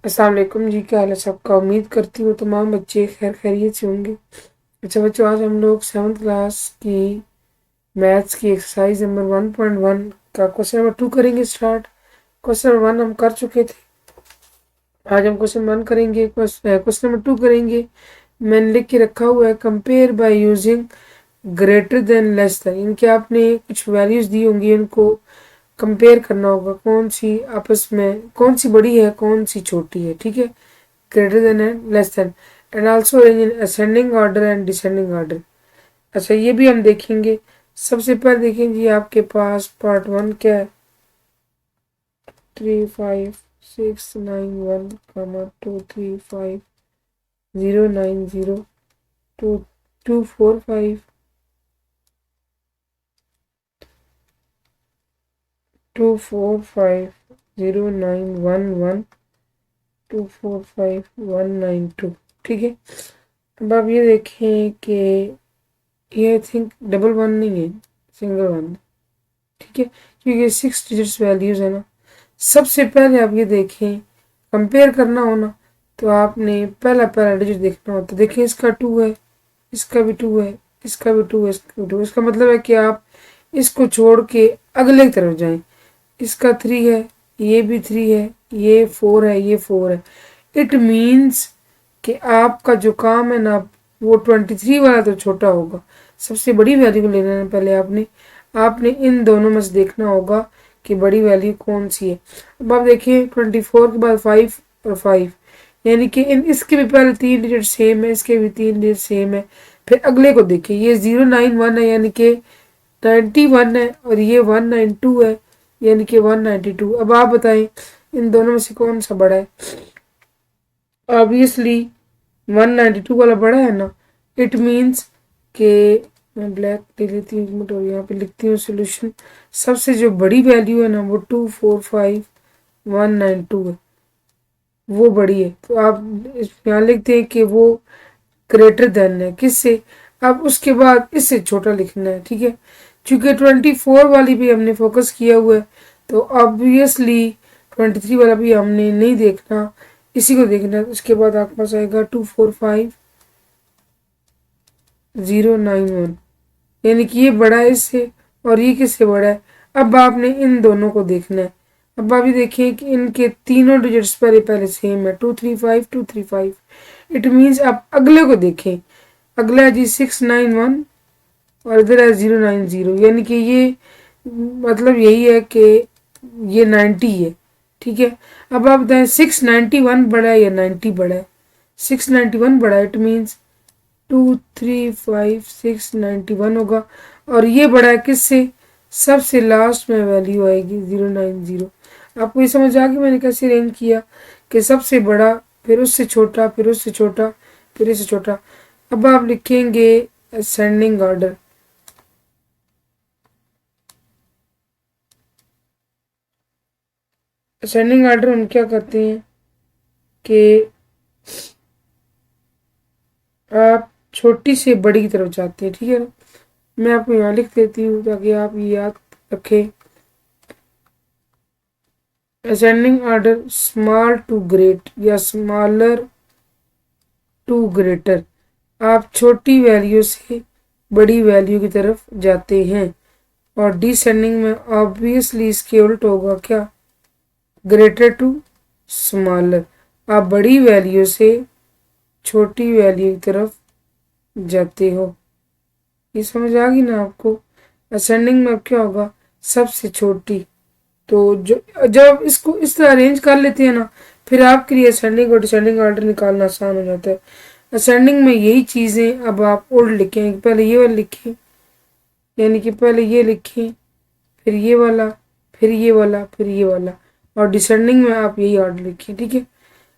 अस्सलाम वालेकुम जी, क्या हाल है सबका। उम्मीद करती हूँ तमाम बच्चे खैर खैरियत से होंगे। अच्छा बच्चों, आज हम लोग 7th क्लास की मैथ्स की एक्सरसाइज नंबर 1.1 का क्वेश्चन नंबर 2 करेंगे स्टार्ट। क्वेश्चन नंबर 1 हम कर चुके थे, आज हम क्वेश्चन 1 करेंगे। क्वेश्चन नंबर 2 करेंगे। मैंने लिख के रखा हुआ है compare by using greater than less than. इनके आपने कुछ वैल्यूज दी होंगी, इनको कंपेयर करना होगा कौन सी आपस में, कौन सी बड़ी है कौन सी छोटी है। ठीक है, greater than and less than, and also arrange in ascending order and descending order. अच्छा, ये भी हम देखेंगे। सबसे पहले देखें जी, आपके पास पार्ट 1 क्या है। 35691 235 090 245 245 091 245 192। ठीक है, अब आप ये देखें कि ये आई थिंक डबल वन नहीं है, सिंगल वन। ठीक है, क्योंकि ये 6 डिजिट्स वैल्यूज है ना। सबसे पहले आप ये देखें, कंपेयर करना हो ना, तो आपने पहला पहला डिजिट देखना होता है। देखिए, इसका 2 है, इसका भी 2 है, इसका भी 2 है, इसका भी 2 है। इसका मतलब है कि आप इसको छोड़ के अगले की तरफ जाएं। इसका 3 है, ये भी 3 है, ये 4 है, ये 4 है। इट मीन्स कि आपका जो काम है ना, वो 23 वाला तो छोटा होगा। सबसे बड़ी वैल्यू को लेना है पहले आपने आपने इन दोनों में से देखना होगा कि बड़ी वैल्यू कौन सी है। अब आप देखिए 24 के बाद 5 और 5, यानी कि इन इसके भी पहले 3 डिजिट सेम है, इसके भी 3 डिजिट सेम है। फिर अगले को देखिए, ये 091 है यानी कि 91 है, और ये 192 है यानी कि 192। अब आप बताएं इन दोनों में से कौन सा बड़ा है। ऑब्वियसली 192 वाला बड़ा है ना। इट मीन्स के, मैं ब्लैक ले लेती हूँ 1 मिनट और यहाँ पे लिखती हूँ सोल्यूशन। सबसे जो बड़ी वैल्यू है ना, वो 245192 है, वो बड़ी है। तो आप यहाँ लिखते हैं कि वो ग्रेटर देन है किससे। अब उसके बाद इससे छोटा लिखना है। ठीक है, चूंकि 24 वाली भी हमने फोकस किया हुआ है, तो ऑब्वियसली 23 वाला भी हमने नहीं देखना, इसी को देखना है। उसके बाद आपके पास आएगा 245 091, यानी कि ये बड़ा है इससे और ये किससे बड़ा है। अब आपने इन दोनों को देखना है। अब आप ये देखिए कि इनके तीनों डिजिट्स पहले पहले सेम है, 235 इट मीन्स आप अगले को देखें। अगला है जी 691 और इधर है 090, यानी कि ये मतलब यही है कि ये 90 है। ठीक है, अब आप बताएं 691 बड़ा है या 90 बड़ा है। 691 बड़ा है, इट मीन्स 235691 होगा। और ये बड़ा है किससे, सबसे लास्ट में वैल्यू आएगी 090। आपको ये समझ आ गई मैंने कैसे अरेंज किया कि सबसे बड़ा, फिर उससे छोटा, फिर उससे छोटा, फिर इससे छोटा। अब आप लिखेंगे असेंडिंग ऑर्डर। असेंडिंग ऑर्डर हम क्या करते हैं कि आप छोटी से बड़ी की तरफ जाते हैं। ठीक है ना, मैं आपको यहाँ लिख देती हूँ ताकि आप ये याद रखें। Ascending order small to great या स्मॉलर टू ग्रेटर, आप छोटी वैल्यू से बड़ी वैल्यू की तरफ जाते हैं। और डिसेंडिंग में ऑब्वियसली इसके उल्ट होगा क्या, ग्रेटर टू स्मॉलर, आप बड़ी वैल्यू से छोटी वैल्यू की तरफ जाते हो। ये समझ आ गई ना आपको। असेंडिंग में अब क्या होगा, सबसे छोटी। तो जो जब इसको इस तरह अरेंज कर लेते हैं ना, फिर आपके लिए असेंडिंग और डिसेंडिंग ऑर्डर निकालना आसान हो जाता है। असेंडिंग में यही चीज़ें अब आप ओल्ड लिखें, पहले ये वाला लिखें, यानी कि पहले ये लिखें, फिर ये वाला, फिर ये वाला, फिर ये वाला। और डिसेंडिंग में आप यही ऑर्डर लिखें। ठीक है,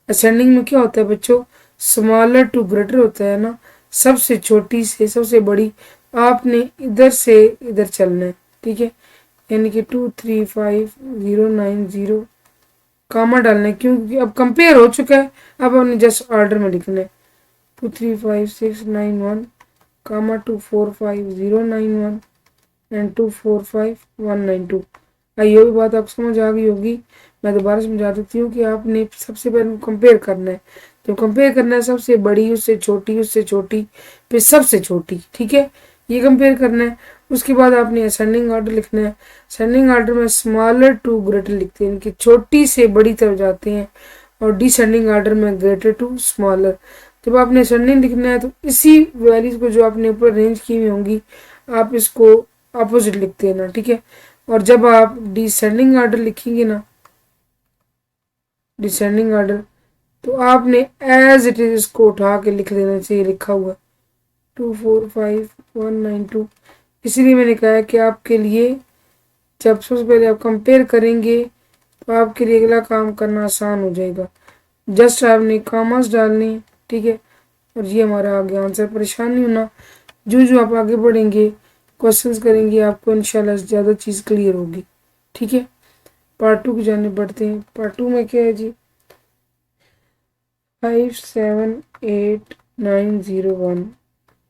असेंडिंग में क्या होता है बच्चों, स्मॉलर टू ग्रेटर होता है ना, सबसे छोटी से सबसे बड़ी। आपने इधर से इधर चलना है। ठीक है, यानी कि 235 090 कामा डालना है, क्योंकि अब कंपेयर हो चुका है। अब हमने जस्ट ऑर्डर में लिखना है 235691 कामा 245091 एंड 245192। ये भी बात आपको समझ आ गई होगी। मैं दोबारा समझा देती हूँ कि आपने सबसे पहले कंपेयर करना है। तो कंपेयर करना है सबसे बड़ी उससे छोटी, उससे छोटी, फिर सबसे छोटी, ठीक है, ये कंपेयर करना है। उसके बाद आपने असेंडिंग ऑर्डर लिखना है। असेंडिंग ऑर्डर में स्मॉलर टू ग्रेटर लिखते हैं, कि छोटी से बड़ी तरफ जाते हैं, और डिसेंडिंग ऑर्डर में ग्रेटर टू स्मॉलर। जब आपने असेंडिंग लिखना है तो इसी वैल्यूज को जो आपने ऊपर रेंज की हुई होंगी आप इसको अपोजिट लिखते हैं ना, ठीक है। और जब आप डिसेंडिंग ऑर्डर लिखेंगे ना, डिसेंडिंग ऑर्डर, तो आपने एज इट इज इसको उठा के लिख देना चाहिए, लिखा हुआ 245192। इसीलिए मैंने कहा है कि आपके लिए जब सबसे पहले आप कंपेयर करेंगे तो आपके लिए अगला काम करना आसान हो जाएगा। जस्ट आपने कॉमर्स डालने, ठीक है, और ये हमारा आ गया आंसर। परेशान नहीं होना, जो जो आप आगे बढ़ेंगे क्वेश्चंस करेंगे आपको इंशाल्लाह ज़्यादा चीज़ क्लियर होगी, ठीक है। पार्ट 2 की जाने बढ़ते हैं। पार्ट 2 में क्या है जी, 578901,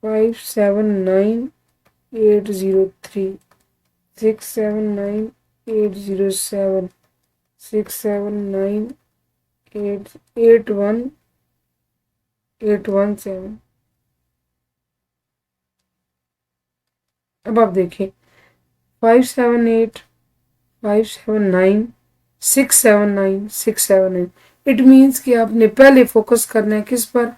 579803, 679807, 67988117। अब आप देखें 578 579 679 679, इट मीन्स कि आपने पहले फोकस करना है किस पर,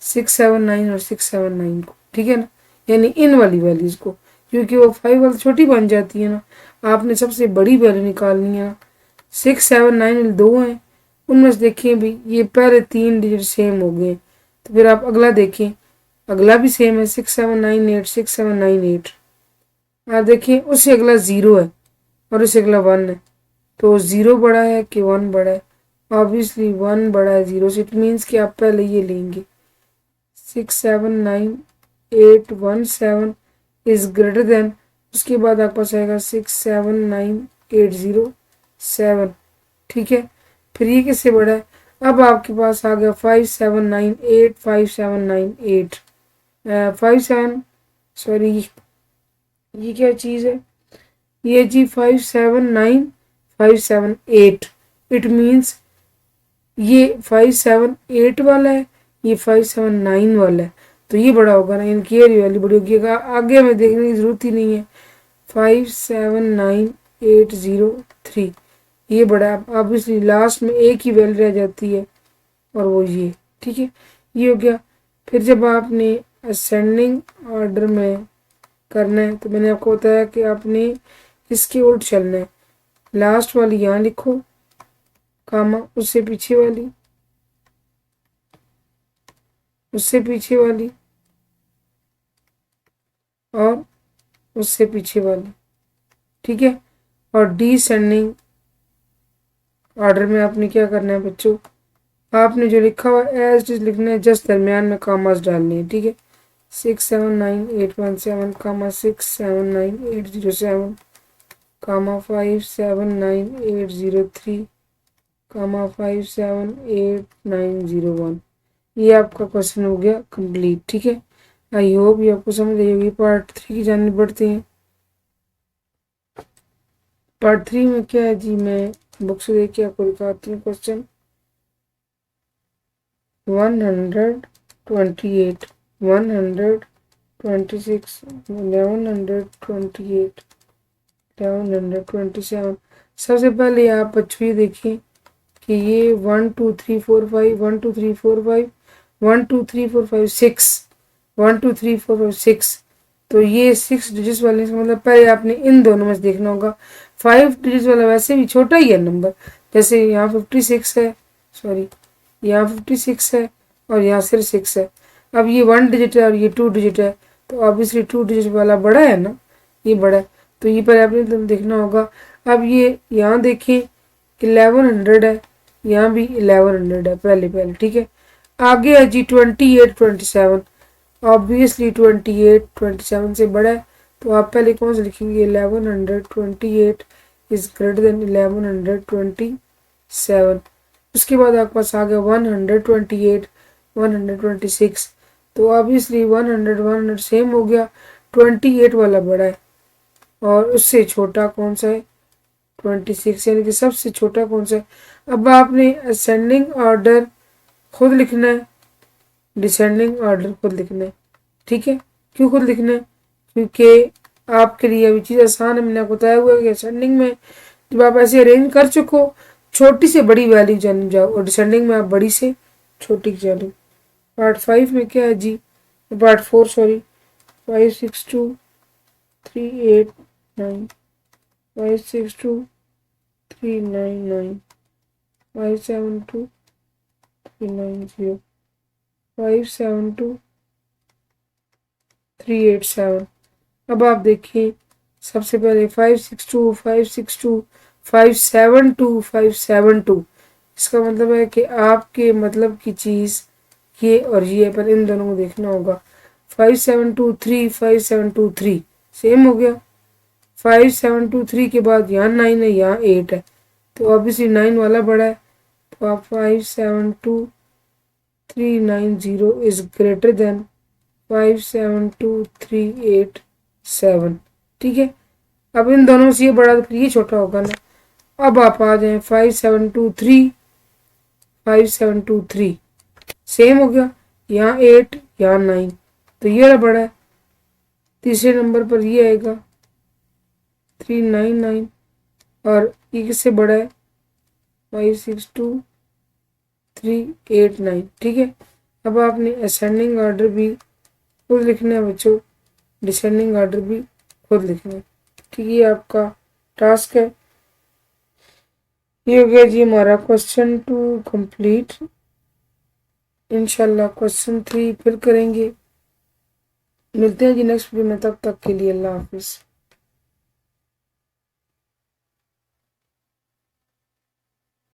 679 और 679 को, ठीक है ना, यानी इन वाली वैल्यूज को, क्योंकि वो 5 वाली छोटी बन जाती है ना। आपने सबसे बड़ी वैल्यू निकालनी है। 679 दो हैं, उनमें से देखिए भी ये पहले 3 डिजिट सेम हो गए, तो फिर आप अगला देखें, अगला भी सेम है 6798 6798। आप देखिए उससे अगला 0 है और उससे अगला 1 है, तो 0 बड़ा है कि 1 बड़ा है, ऑब्वियसली 1 बड़ा है 0 से। इट मीन्स कि आप पहले ये लेंगे 679 817 इज ग्रेटर देन, उसके बाद आपके पास आएगा 679 807, ठीक है। फिर ये किससे बड़ा है, अब आपके पास आ गया 5798 57 सॉरी ये क्या चीज़ है, ये जी 579578। इट मीन्स ये 578 वाला है, ये 579 वाला है, तो ये बड़ा होगा ना, इनकी ये वैल्यू बड़ी होगी। आगे हमें देखने की जरूरत ही नहीं है। 579803 ये बड़ा है, ऑब्वियसली लास्ट में एक ही वैल्यू रह जाती है और वो ये, ठीक है, ये हो गया। फिर जब आपने असेंडिंग ऑर्डर में करना है तो मैंने आपको बताया कि आपने इसके उल्ट चलना है। लास्ट वाली यहाँ लिखो कामा, उससे पीछे वाली, उससे पीछे वाली, और उससे पीछे वाली, ठीक है। और डिसेंडिंग ऑर्डर में आपने क्या करना है बच्चों, आपने जो लिखा हुआ एज इट इज लिखना है, जस्ट दरमियान में कामास डालने हैं, ठीक है। 679817 कामा 679807 कामा 579803 कामा 578901। ये आपका क्वेश्चन हो गया कंप्लीट, ठीक है। आई होप ये आपको समझ आई होगी। पार्ट 3 की जानने बढ़ते हैं। पार्ट 3 में क्या है जी, मैं बुक से देख के आपको दिखाती हूँ। क्वेश्चन 128 126 1128 1127। सबसे पहले आप बच्चों ये देखिए कि ये 1 2 3 4 5 1 2 3 4 5 1 2 3 4 5 6 1 2 3 4 5 6, तो ये 6 डिजिट्स वाले का मतलब पहले आपने इन दोनों में से देखना होगा। 5 डिजिट्स वाला वैसे भी छोटा ही है नंबर, जैसे यहाँ 56 है, सॉरी यहाँ 56 है और यहाँ सिर्फ 6 है। अब ये 1 डिजिट है और ये 2 डिजिट है, तो ऑब्वियसली 2 डिजिट वाला बड़ा है ना, ये बड़ा है, तो ये पर आपने देखना होगा। अब ये यहाँ देखें 1100 है, यहाँ भी 1100 है पहले पहले, ठीक है। आगे है जी 28 27, ऑब्वियसली 28 27 से बड़ा है, तो आप पहले कौन से लिखेंगे, 1128 इज ग्रेटर देन 1127। उसके बाद आपके पास आ गया 128 126, तो ऑब्वियसली 100 100 सेम हो गया, 28 वाला बड़ा है और उससे छोटा कौन सा है, 26, यानी कि सबसे छोटा कौन सा है। अब आपने असेंडिंग ऑर्डर खुद लिखना है, डिसेंडिंग ऑर्डर खुद लिखना है, ठीक है। क्यों खुद लिखना है? क्योंकि आपके लिए अभी चीज़ आसान है। मैंने आपको बताया हुआ है कि असेंडिंग में जब आप ऐसे अरेंज कर चुको, छोटी से बड़ी वैल्यू जान जाओ, और डिसेंडिंग में आप बड़ी से छोटी की जानो। पार्ट 5 में क्या है जी, पार्ट 4 सॉरी, 562 389, 562 399, 572 390, 572 387। अब आप देखिए, सबसे पहले 562 इसका मतलब है कि आपके मतलब की चीज़ ये और ये, पर इन दोनों को देखना होगा। 572 3 सेम हो गया। 572 3 के बाद यहाँ 9 है, यहाँ 8 है, तो ऑब्वियसली 9 वाला बड़ा है। तो आप 572 390 इज ग्रेटर देन 572 387, ठीक है। अब इन दोनों से ये बड़ा तो ये छोटा होगा ना। अब आप आ जाए 572 3 सेम हो गया, यहाँ 8 यहाँ 9, तो ये वाला बड़ा है। तीसरे नंबर पर ये आएगा 399, और ये किससे बड़ा है? 562 389, ठीक है। अब आपने असेंडिंग ऑर्डर भी खुद लिखना है बच्चों, डिसेंडिंग ऑर्डर भी खुद लिखना है, ठीक है। ये आपका टास्क है। ये हो गया जी हमारा क्वेश्चन 2 कंप्लीट। इंशाल्लाह क्वेश्चन 3 फिर करेंगे। मिलते हैं जी नेक्स्ट वीडियो में, तब तक के लिए अल्लाह हाफिज़।